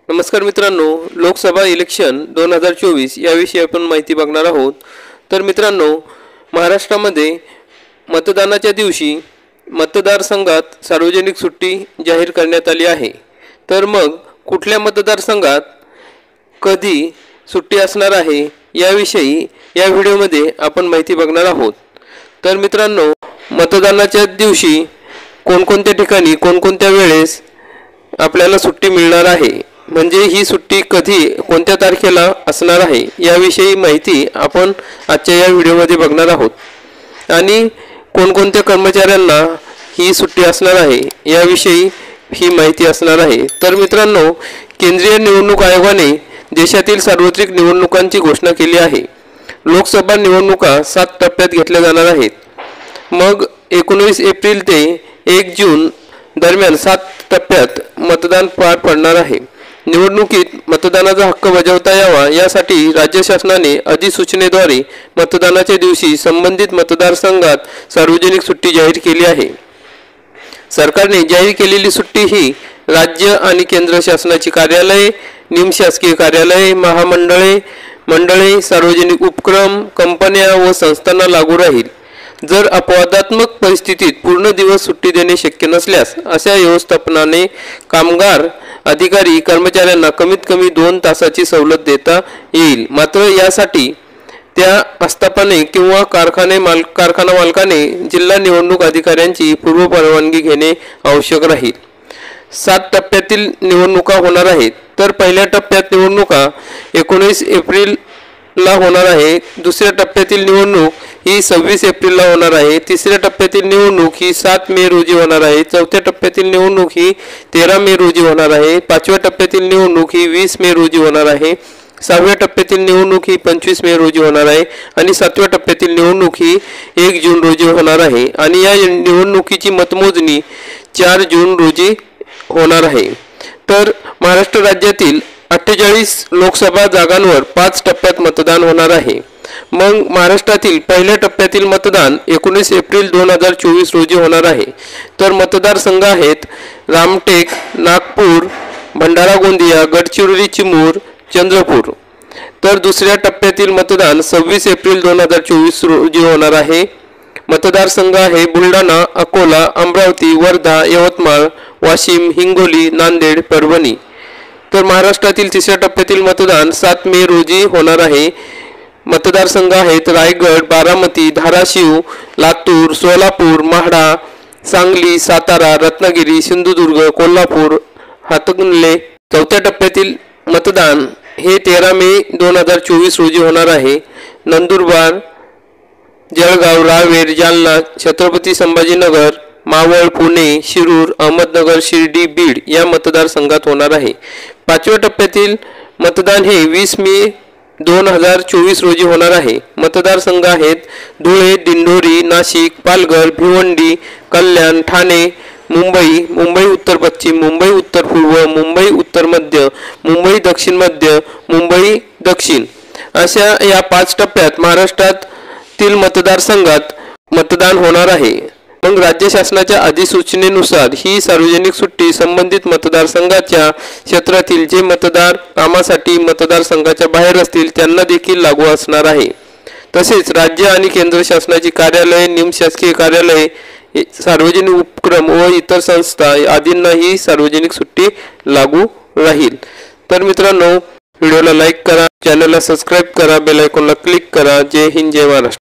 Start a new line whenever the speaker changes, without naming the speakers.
नमस्कार मित्रांनो, लोकसभा इलेक्शन 2024 याविषयी आपण माहिती बघणार आहोत। तर मित्रांनो, महाराष्ट्रामध्ये मतदानाच्या दिवशी मतदारसंघात सार्वजनिक सुट्टी जाहीर करण्यात आली आहे। तर मग कुठल्या मतदारसंघात कधी सुट्टी असणार आहे याविषयी या व्हिडिओमध्ये आपण माहिती बघणार आहोत। तर मित्रांनो, मतदानाच्या दिवशी कोणकोणत्या ठिकाणी कोणकोणत्या वेळेस आपल्याला सुट्टी मिळणार आहे, म्हणजे ही सुट्टी कधी कोणत्या तारखेला असणार आहे याविषयी माहिती आपण आजच्या या व्हिडिओमध्ये बघणार आहोत। आणि कोणकोणत्या कर्मचाऱ्यांना ही सुट्टी असणार आहे याविषयी ही माहिती असणार आहे। तर मित्रांनो, केंद्रीय निवडणूक आयोगाने देशातील सार्वत्रिक निवडणुकांची घोषणा केली आहे। लोकसभा निवडणुका 7 टप्प्यात घेतल्या जाणार आहेत। मग 19 एप्रिल ते 1 जून दरम्यान 7 टप्प्यात मतदान पार पडणार आहे। निवडणुकीत मतदानाचा हक्क बजावता यावा यासाठी राज्य शासनाने अधिसूचनेद्वारे मतदानाच्या दिवशी संबंधित मतदारसंघात सार्वजनिक सुट्टी जाहीर केली आहे। सरकारने जाहीर केलेली सुट्टी ही राज्य आणि केंद्र शासनाची कार्यालये, निमशासकीय कार्यालये, महामंडळे, मंडळे, सार्वजनिक उपक्रम, कंपन्या व संस्थांना लागू राहील। जर अपवादात्मक परिस्थितीत पूर्ण दिवस सुट्टी देणे शक्य नसल्यास अशा व्यवस्थापनाने कामगार अधिकारी कर्मचाऱ्यांना कमीत कमी 2 तासाची सवलत देता येईल। मात्र यासाठी त्या आस्थापने किंवा कारखाना मालकाने जिल्हा निवडणूक अधिकाऱ्यांची पूर्व परवानगी घेणे आवश्यक राहील। 7 टप्प्यातील निवडणुका होणार आहेत। तर पहिल्या टप्प्यात निवडणुका 19 एप्रिलला होणार आहे। दुसऱ्या टप्प्यातील निवडणूक ही 26 एप्रिलला होणार आहे। तिसऱ्या टप्प्यातील निवडणूक ही 7 मे रोजी होणार आहे। चौथ्या टप्प्यातील निवडणूक ही 13 मे रोजी होणार आहे। 5व्या टप्प्यातील निवडणूक ही 20 मे रोजी होणार आहे। 6व्या टप्प्यातील निवडणूक ही 25 मे रोजी होणार आहे आणि 7व्या टप्प्यातील निवडणूक ही 1 जून रोजी होणार आहे आणि या निवडणुकीची मतमोजणी 4 जून रोजी होणार आहे। तर महाराष्ट्र राज्यातील 48 लोकसभा जागांवर 5 टप्प्यात मतदान होणार आहे। मग महाराष्ट्रातील पहिल्या टप्प्यातील मतदान 19 एप्रिल 2024 रोजी होणार आहे। तर मतदारसंघ आहेत रामटेक, नागपूर, भंडारा गोंदिया, गडचिरोली, चिमूर, चंद्रपूर। तर दुसऱ्या टप्प्यातील मतदान 26 एप्रिल 2024 रोजी होणार आहे। मतदारसंघ आहे बुलढाणा, अकोला, अमरावती, वर्धा, यवतमाळ, वाशिम, हिंगोली, नांदेड, परभणी। तर महाराष्ट्रातील तिसऱ्या टप्प्यातील मतदान 7 मे रोजी होणार आहे। मतदारसंघ आहेत रायगड, बारामती, धाराशिव, लातूर, सोलापूर, माढा, सांगली, सातारा, रत्नागिरी, सिंधुदुर्ग, कोल्हापूर, हातकणंगले। चौथ्या टप्प्यातील मतदान हे 13 मे 2024 रोजी होणार आहे। नंदुरबार, जळगाव, रावेर, जालना, छत्रपती संभाजीनगर, मावळ, पुणे, शिरूर, अहमदनगर, शिर्डी, बीड या मतदारसंघात होणार आहे। 5व्या टप्प्यातील मतदान हे 20 मे 2024 रोजी होणार आहे। मतदारसंघ आहेत धुळे, दिंडोरी, नाशिक, पालघर, भिवंडी, कल्याण, ठाणे, मुंबई, मुंबई उत्तर पश्चिम, मुंबई उत्तर पूर्व, मुंबई उत्तर मध्य, मुंबई दक्षिण मध्य, मुंबई दक्षिण अशा या 5 टप्प्यात महाराष्ट्रातील मतदारसंघात मतदान होणार आहे। मग राज्य शासनाच्या अधिसूचनेनुसार ही सार्वजनिक सुट्टी संबंधित मतदारसंघाच्या क्षेत्रातील जे मतदार कामासाठी मतदारसंघाच्या बाहेर असतील त्यांना देखील लागू असणार आहे। तसेच राज्य आणि केंद्र शासनाची कार्यालये, निमशासकीय कार्यालये, सार्वजनिक उपक्रम व इतर संस्था आदींना ही सार्वजनिक सुट्टी लागू राहील। तर मित्रांनो, व्हिडिओला लाईक करा, चॅनलला सबस्क्राईब करा, बेल आयकॉनला क्लिक करा। जय हिंद, जय महाराष्ट्र।